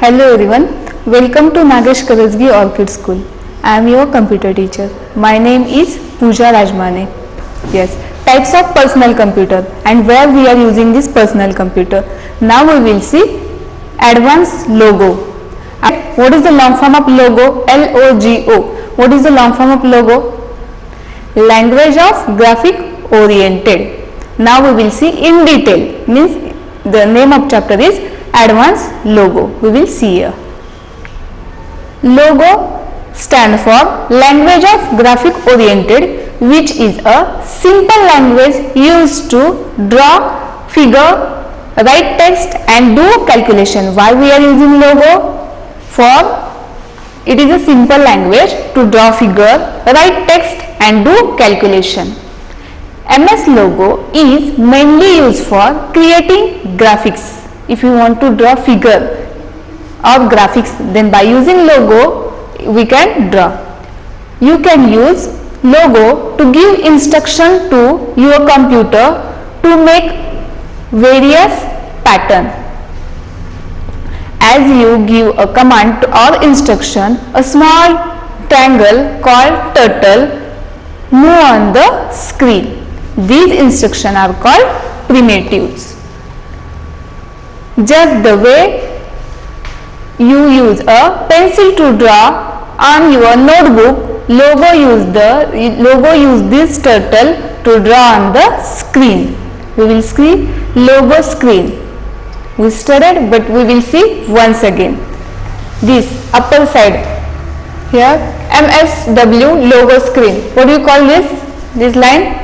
Hello everyone, welcome to Nagesh Karajgi Orchid School. I am your computer teacher. My name is Pooja Rajmane. Yes, types of personal computer and where we are using this personal computer. Now we will see advanced logo. What is the long form of logo? LOGO. What is the long form of logo? Language of graphic oriented. Now we will see in detail, means the name of chapter is advanced logo. We will see here. Logo stand for language of graphic oriented, which is a simple language used to draw figure, write text and do calculation. Why we are using logo? For it is a simple language to draw figure, write text and do calculation. MS logo is mainly used for creating graphics. If you want to draw figure or graphics, then by using logo we can draw. You can use logo to give instruction to your computer to make various pattern. As you give a command or instruction, a small triangle called turtle move on the screen. These instructions are called primitives. Just the way you use a pencil to draw on your notebook, logo use this turtle to draw on the screen. We will see logo screen. We studied, but we will see once again. This upper side here, MSW logo screen. What do you call this? This line?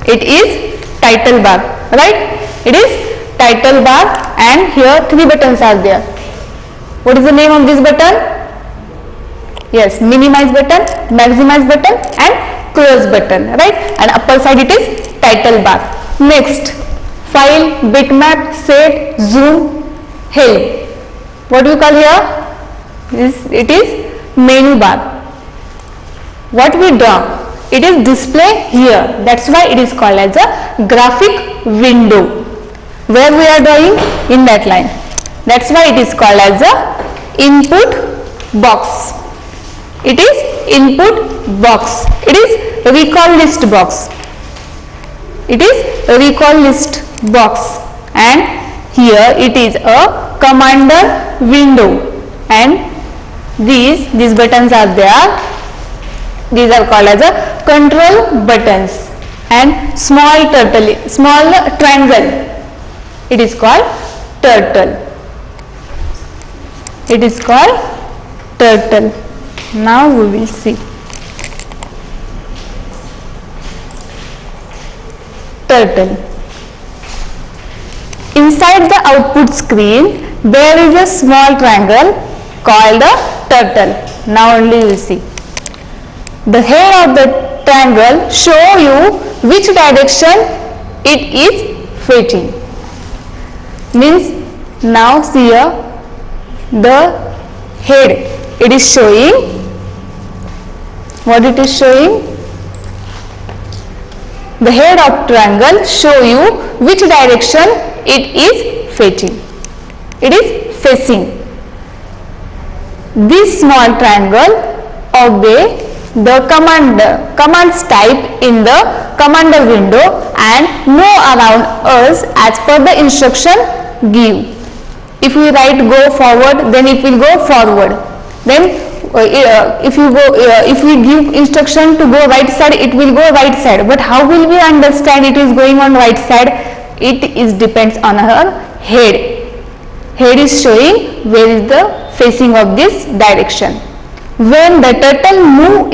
It is title bar, right? It is title bar, and here three buttons are there. What is the name of this button? Yes, minimize button, maximize button and close button, right? And upper side it is title bar. Next, file, bitmap, set, zoom, help. What do you call here? It is menu bar. What we draw? It is display here. That's why it is called as a graphic window. Where we are drawing? In that line. That's why it is called as a input box. It is input box. It is recall list box. It is recall list box, and here it is a commander window, and these buttons are there. These are called as a control buttons, and small triangle. It is called turtle. It is called turtle. Now we will see. Turtle. Inside the output screen, there is a small triangle called a turtle. Now only you will see. The head of the triangle show you which direction it is facing. Means now see here the head, it is showing what it is showing. The head of triangle show you which direction it is facing. It is facing. This small triangle obey the commands type in the commander window and move around us as per the instruction give. If we write go forward, then it will go forward. Then if we give instruction to go right side, it will go right side. But how will we understand it is going on right side? It is depends on her head. Head is showing where is the facing of this direction. When the turtle move,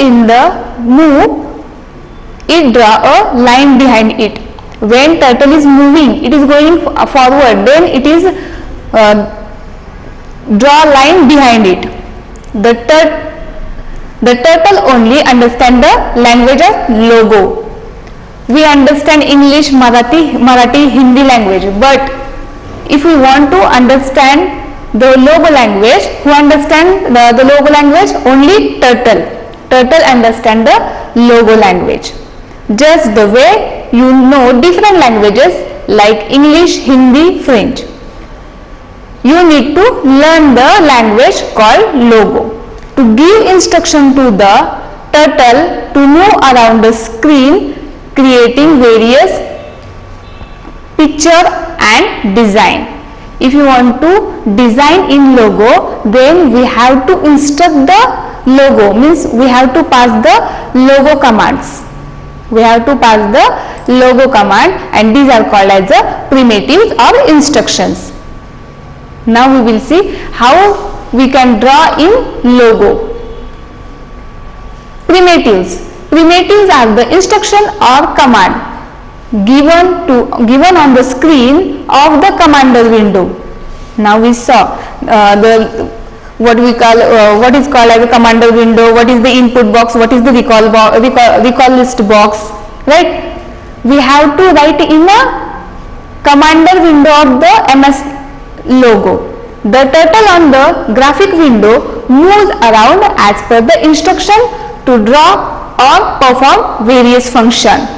it draw a line behind it. When turtle is moving, it is going forward, then it is draw line behind it. The turtle only understand the language of logo. We understand English, Marathi, Hindi language, but if we want to understand the logo language, who understand the logo language? Only turtle. Turtle understand the logo language. Just the way you know different languages like English, Hindi, French. you need to learn the language called logo. To give instruction to the turtle to move around the screen, creating various picture and design. If you want to design in logo, then we have to instruct the logo, means we have to pass the logo commands. We have to pass the logo command, and these are called as the primitives or instructions. Now we will see how we can draw in logo. Primitives. Primitives are the instruction or command given on the screen of the commander window. Now we saw what is called as a commander window, what is the input box, what is the recall list box, right? We have to write in a commander window of the MS logo. The turtle on the graphic window moves around as per the instruction to draw or perform various functions.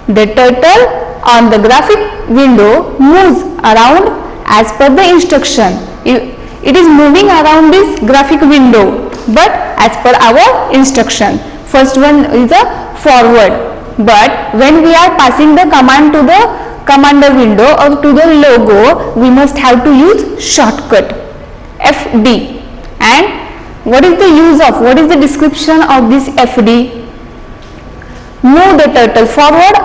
The turtle on the graphic window moves around as per the instruction. It is moving around this graphic window, but as per our instruction. First one is a forward, but when we are passing the command to the commander window or to the logo, we must have to use shortcut FD. And what is the description of this FD? Move the turtle forward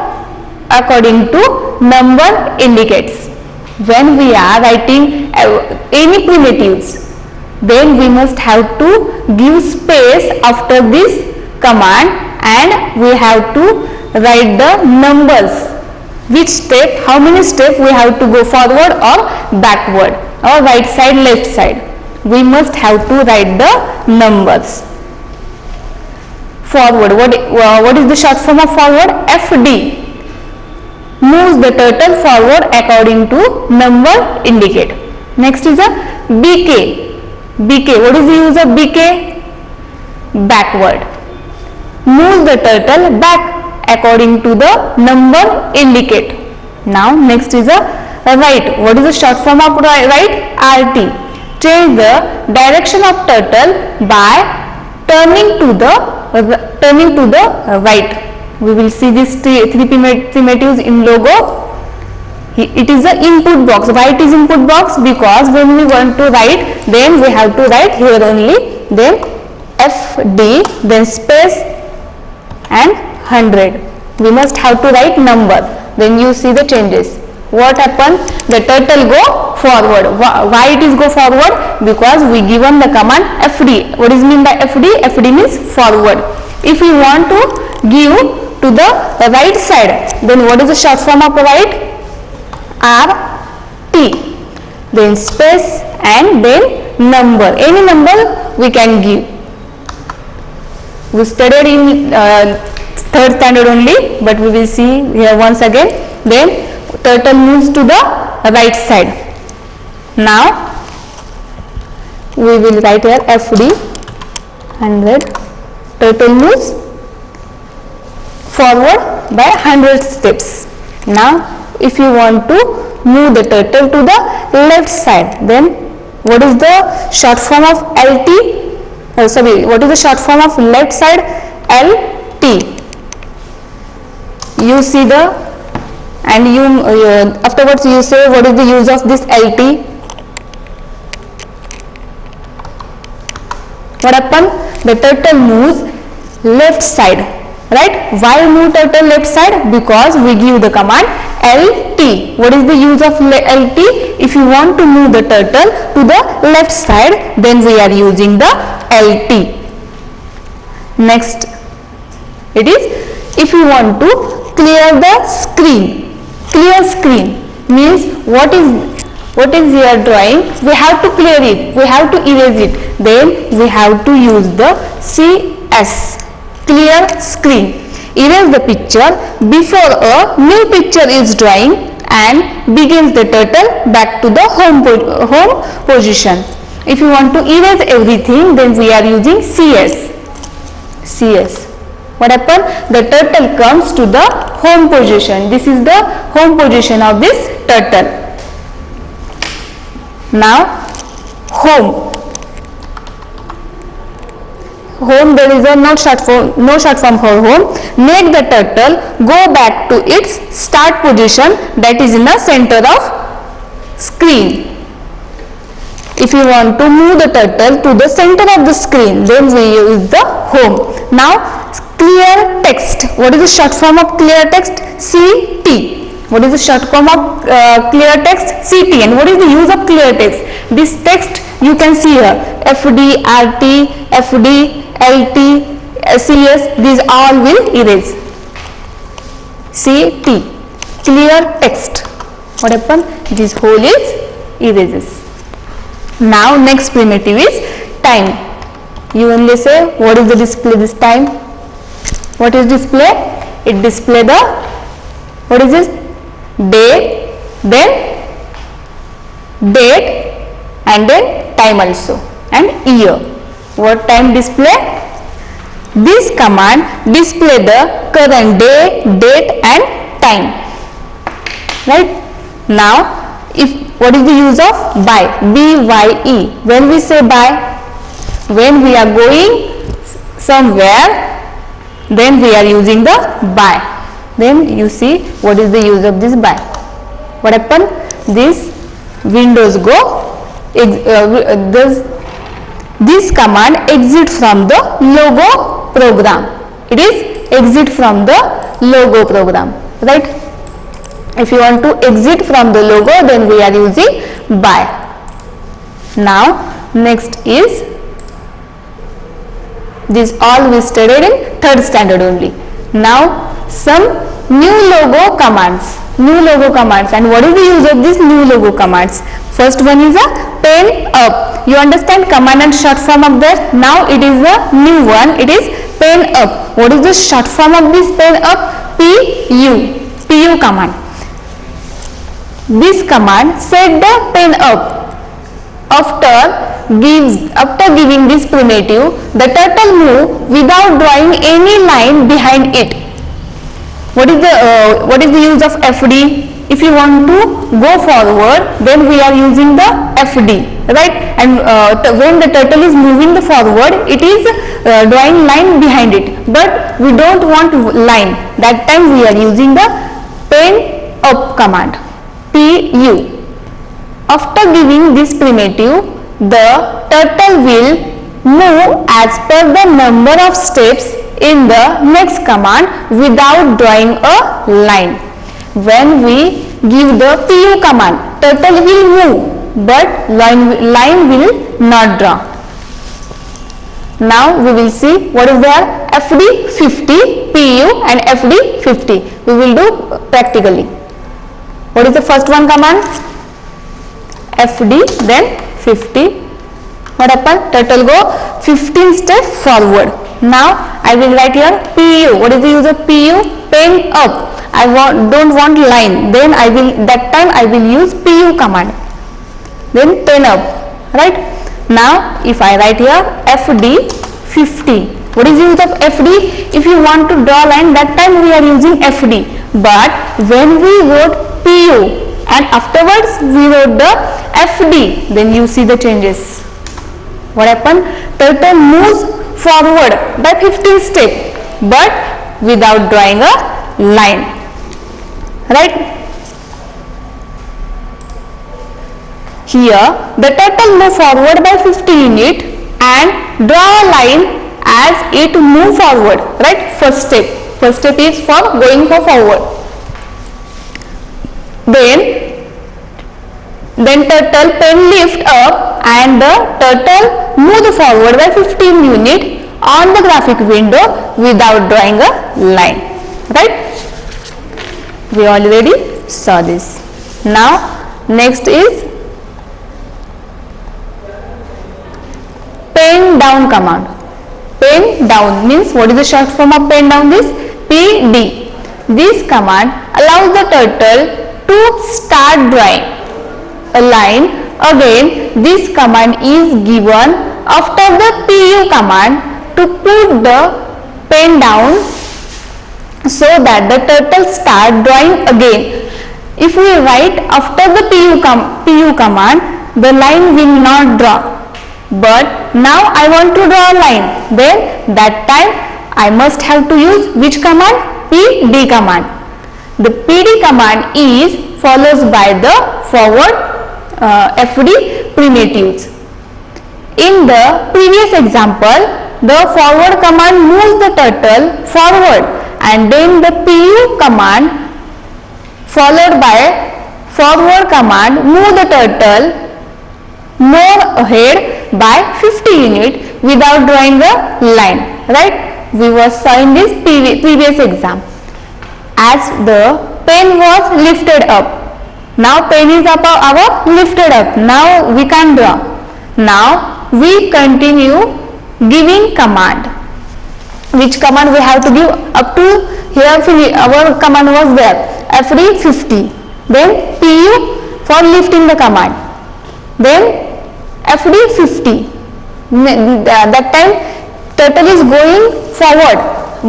according to number indicates. When we are writing any primitives, then we must have to give space after this command, and we have to write the numbers. Which step, how many steps we have to go forward or backward, or right side, left side. We must have to write the numbers. Forward, what is the short form of forward? FD. Moves the turtle forward according to number indicate. Next is a BK. BK, what is the use of BK? Backward. Moves the turtle back according to the number indicate. Now next is a right. What is the short form of right? RT. Change the direction of turtle by turning to the right. We will see these three primitives in logo. It is the input box. Why it is input box? Because when we want to write, then we have to write here only, then FD, then space and 100. We must have to write number. Then you see the changes. What happened? The turtle go forward. Why it is go forward? Because we given the command FD. What is mean by FD? FD means forward. If we want to give to the right side, then what is the short form of right? RT. Then space and then number. Any number we can give. We studied in 3rd standard only, but we will see here once again. Then turtle moves to the right side. Now we will write here FD 100. Turtle moves forward by 100 steps. Now if you want to move the turtle to the left side, then what is the short form of LT? What is the short form of left side? LT. You see the, and you afterwards you say what is the use of this LT? What happened? The turtle moves left side, right? Why move turtle left side? Because we give the command LT. What is the use of LT? If you want to move the turtle to the left side, then we are using the LT. Next, it is if you want to clear the screen. Clear screen means what is your drawing, we have to clear it, we have to erase it. Then we have to use the CS, clear screen. Erase the picture before a new picture is drawing and begins the turtle back to the home position. If you want to erase everything, then we are using CS. CS. What happened? The turtle comes to the home position. This is the home position of this turtle. Now home. Home, there is a no short form for home. Make the turtle go back to its start position, that is in the center of screen. If you want to move the turtle to the center of the screen, then we use the home. Now clear text. What is the short form of clear text? CT. What is the short form of clear text? CT. And what is the use of clear text? This text you can see here, FD, RT, FD, LT, CS, these all will erase. CT, clear text. What happens? This whole is erases. Now next primitive is time. You only say what is the display this time? What is display? It display the, what is this? Day, then date, and then time also, and year. What time display? This command display the current day, date, and time. Right? Now, what is the use of by? BYE. When we say by, when we are going somewhere, then we are using the by. Then you see what is the use of this by. What happened? This Windows go. This command exit from the logo program. It is exit from the logo program, right? If you want to exit from the logo, then we are using by. Now next is this, all we studied in 3rd standard only. Now some new logo commands. New logo commands. And what is the use of these new logo commands? First one is a pen up. You understand command and short form of that. Now it is a new one. It is pen up. What is the short form of this pen up? PU. PU command. This command set the pen up. After giving this primitive, the turtle move without drawing any line behind it. What is the use of FD? If you want to go forward, then we are using the FD, right? And when the turtle is moving the forward, it is drawing line behind it. But we don't want line. That time we are using the pen up command. PU. After giving this primitive, the turtle will move as per the number of steps in the next command without drawing a line. When we give the PU command, turtle will move, but line will not draw. Now we will see what is there. FD 50, PU and FD 50. We will do practically. What is the first one command? FD, then 50. What happened? Turtle go 15 steps forward. Now I will write here PU. What is the use of PU? Pen up. I don't want line. Then that time I will use PU command. Then pen up. Right? Now if I write here FD 50. What is the use of FD? If you want to draw line, that time we are using FD. But when we wrote PU and afterwards we wrote the FD, then you see the changes. What happened? Turtle moves forward by 15 steps, but without drawing a line. Right? Here the turtle moves forward by 15 units and draw a line as it move forward. Right? First step. First step is for going forward. Then turtle pen lift up and the turtle move forward by 15 units on the graphic window without drawing a line. Right? We already saw this. Now next is pen down command. Pen down means, what is the short form of pen down? This PD. This command allows the turtle to start drawing a line. Again, this command is given after the PU command to put the pen down so that the turtle start drawing again. If we write after the PU command, the line will not draw. But now I want to draw a line. Then that time I must have to use which command? PD command. The PD command is followed by the forward FD primitives. In the previous example, the forward command moves the turtle forward, and then the PU command followed by forward command move the turtle more ahead by 50 units without drawing a line, right? We were saw in this previous exam. As the pen was lifted up, now pen is up our lifted up, now we can draw. Now we continue giving command. Which command we have to give? Up to here our command was there, FD 50, then PU for lifting the command, then FD 50. That time turtle is going forward,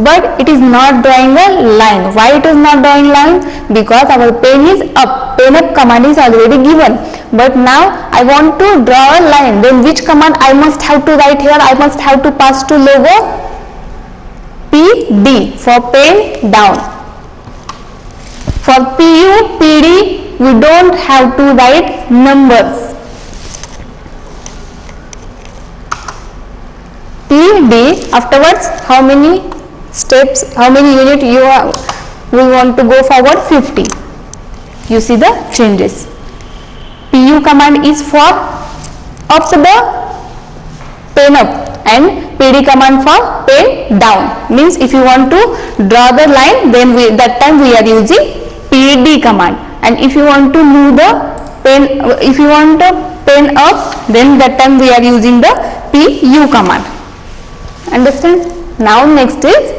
but it is not drawing a line. Why it is not drawing line? Because our pen is up, pen up command is already given. But now I want to draw a line. Then which command I must have to write here? I must have to pass to logo PD for pen down. For PU, PD, we don't have to write numbers. PD, afterwards how many steps, how many units you we want to go forward? 50. You see the changes. PU command is for up the pen up and PD command for pen down. Means if you want to draw the line, then that time we are using PD command. And if you want to move the pen, if you want the pen up, then that time we are using the PU command. Understand? Now next is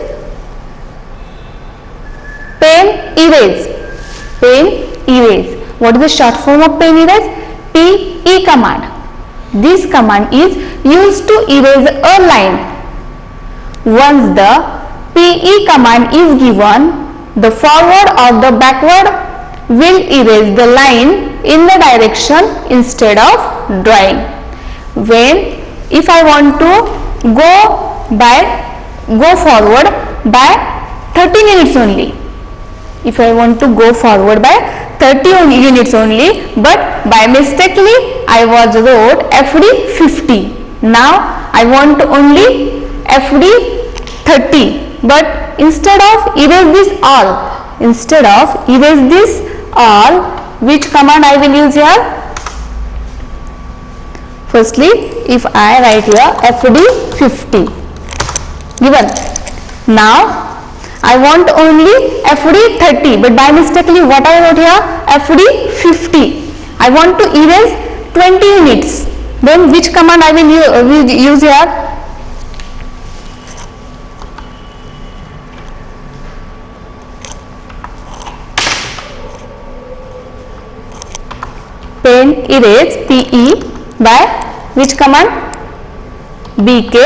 pen erase. Pen erase. What is the short form of pen erase? PE command. This command is used to erase a line. Once the PE command is given, the forward or the backward will erase the line in the direction instead of drawing. When if I want to go forward by 30 units only. If I want to go forward by 30 units only, but by mistakenly I was wrote FD 50. Now I want only FD 30, but instead of erase this all, which command I will use here? Firstly, if I write here FD 50 given. Now I want only FD 30, but by mistakenly what I wrote here? FD 50. I want to erase 20 units. Then which command I will use here? Pen erase PE by which command? BK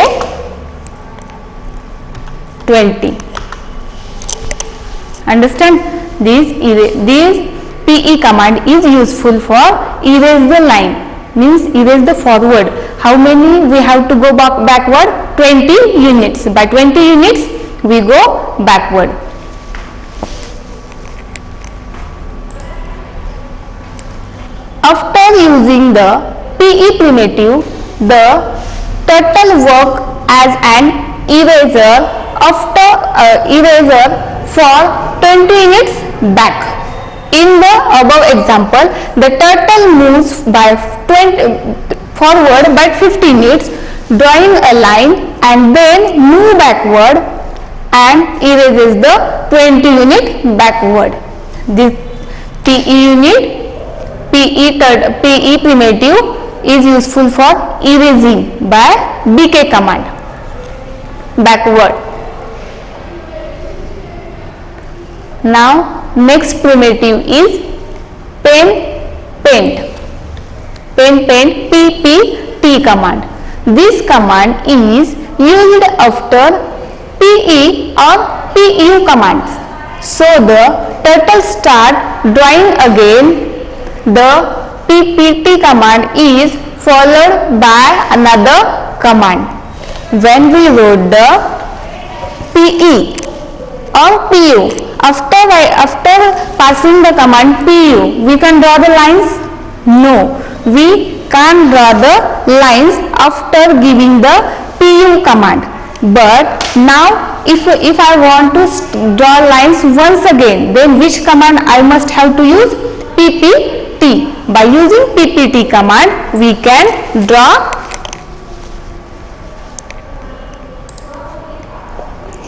20. Understand? This PE command is useful for erase the line, means erase the forward. How many we have to go backward? 20 units. By 20 units we go backward. After using the PE primitive, the turtle work as an eraser for 20 units back. In the above example, the turtle moves by forward by 50 units, drawing a line, and then move backward and erases the 20 unit backward. This PE primitive is useful for erasing by BK command backward. Now next primitive is paint PPT command. This command is used after PE or PU commands. So the turtle start drawing again the ppt command is followed by another command. When we wrote the pe or pu, after passing the command pu, we can draw the lines? No, we can't draw the lines after giving the pu command. But now if I want to draw lines once again, then which command I must have to use? ppt. By using ppt command, we can draw.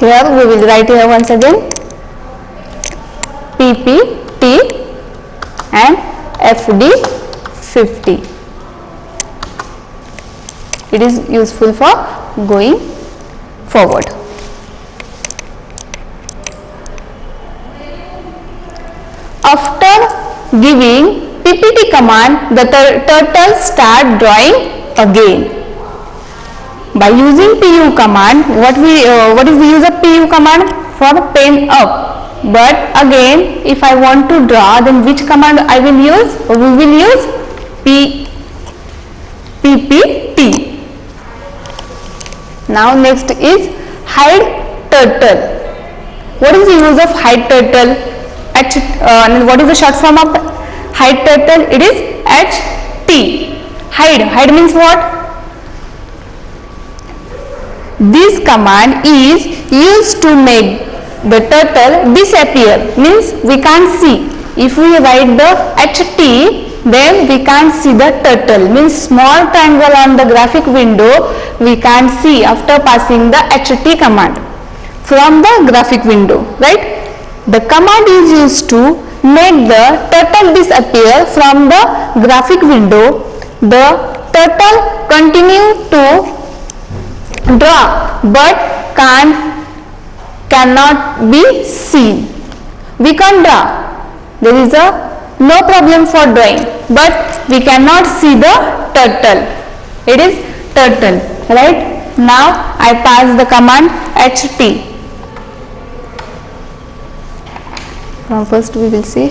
Here we will write here once again ppt and fd50. It is useful for going forward. After giving ppt command, the turtle start drawing again. By using pu command, what is the use of pu command? For pen up. But again, if I want to draw, then which command I will use? We will use ppt. Now next is hide turtle. What is the use of hide turtle? What is the short form of hide turtle? It is ht. Hide means what? This command is used to make the turtle disappear, means we can't see. If we write the ht, then we can't see the turtle, means small triangle on the graphic window we can't see after passing the ht command from the graphic window, right? The command is used to make the turtle disappear from the graphic window. The turtle continue to draw but cannot be seen. We can draw, there is no problem for drawing, but we cannot see the turtle. It is turtle, right? Now I pass the command ht. First we will see.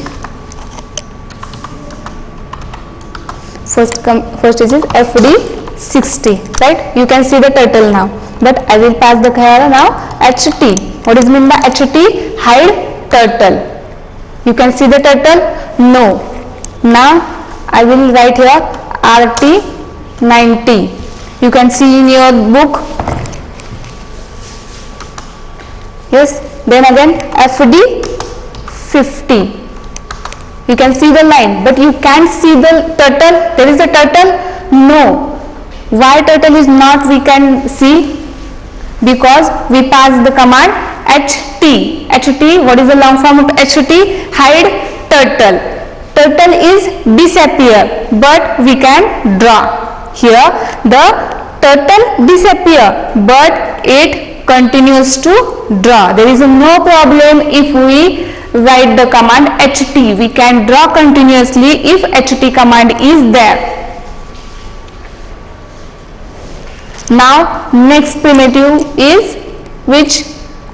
First is fd60, right? You can see the turtle now, but I will pass the here now ht. What is meant by ht? Hide turtle. You can see the turtle? No. Now I will write here rt90. You can see in your book. Yes. Then again fd50. You can see the line, but you can't see the turtle. There is a turtle? No. Why turtle is not we can see? Because we pass the command ht. ht, what is the long form of ht? Hide turtle. Turtle is disappear, but we can draw. Here the turtle disappear, but it continues to draw. There is no problem if we write the command ht. We can draw continuously if ht command is there. Now next primitive is which?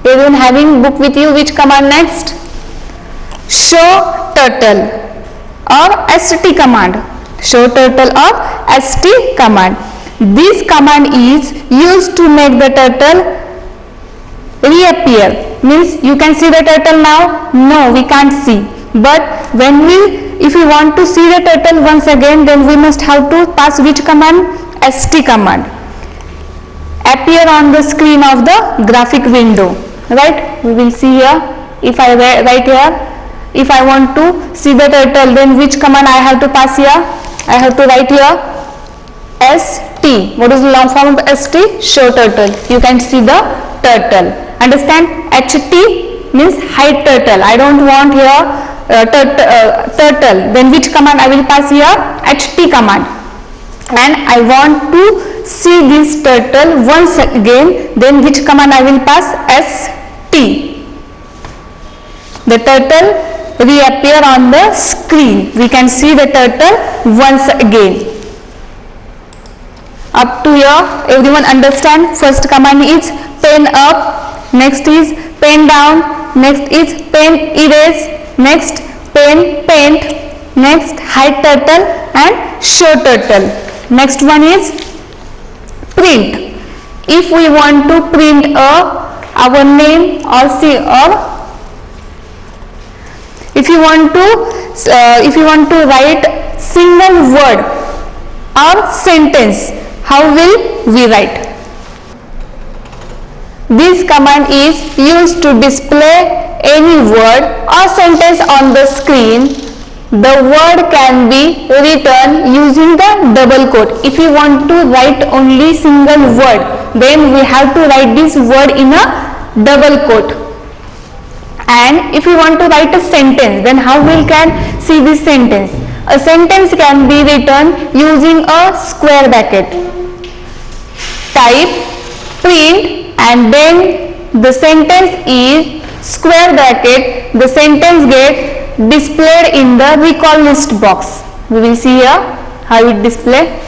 Everyone having book with you, which command next? Show turtle or st command. Show turtle or st command. This command is used to make the turtle reappear. Means you can see the turtle now? No, we can't see. But if we want to see the turtle once again, then we must have to pass which command? st command. Appear on the screen of the graphic window, right? We will see here. If I write here, if I want to see the turtle, then which command I have to pass here? I have to write here st. What is the long form of st? Show turtle. You can see the turtle. Understand? ht means hide turtle. I don't want here turtle. Then which command I will pass here? ht command. And I want to see this turtle once again, then which command I will pass? st. The turtle reappear on the screen. We can see the turtle once again. Up to here, everyone understand? First command is pen up, next is pen down, next is pen erase, next pen paint, next hide turtle, and show turtle. Next one is print. If we want to print our name or if you want to write single word or sentence, how will we write? This command is used to display any word or sentence on the screen. The word can be written using the double quote. If you want to write only single word, then we have to write this word in a double quote. And if you want to write a sentence, then how we can see this sentence? A sentence can be written using a square bracket. Type print and then the sentence is square bracket. The sentence gets displayed in the recall list box. We will see here how it display.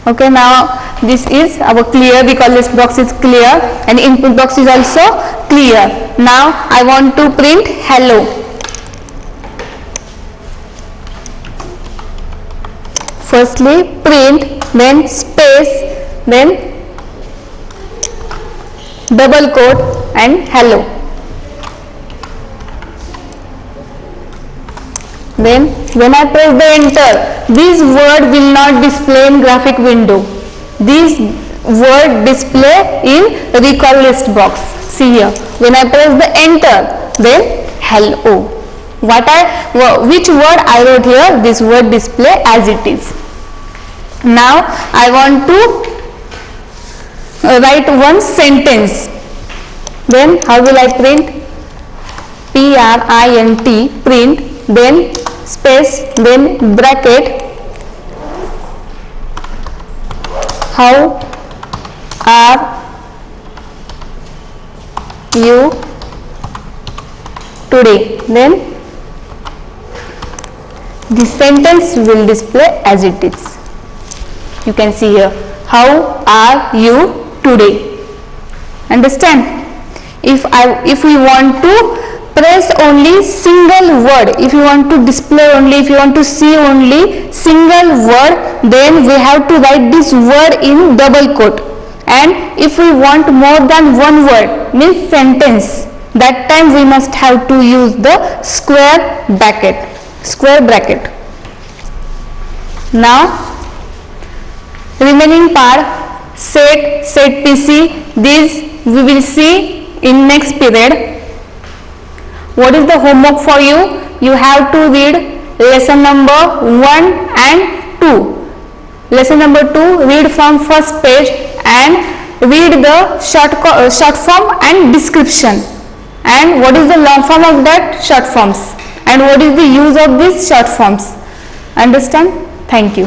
Okay, now this is our clear, recall list box is clear and input box is also clear. Now I want to print hello. Firstly print, then space, then double quote and hello. Then when I press the enter, this word will not display in graphic window. This word display in recall list box. See here, when I press the enter, then hello. Which word I wrote here, this word display as it is. Now I want to write one sentence. Then how will I print? print, print, then space, then bracket. How are you today? Then the sentence will display as it is. You can see here, how are you today? Understand? If we want to press only single word, if you want to display only, if you want to see only single word, then we have to write this word in double quote. And if we want more than one word, means sentence, that time we must have to use the square bracket. Now remaining part, set PC, this we will see in next period. What is the homework for you? You have to read lesson number 1 and 2. Lesson number 2, read from first page and read the short form and description. And what is the long form of that short forms? And what is the use of these short forms? Understand? Thank you.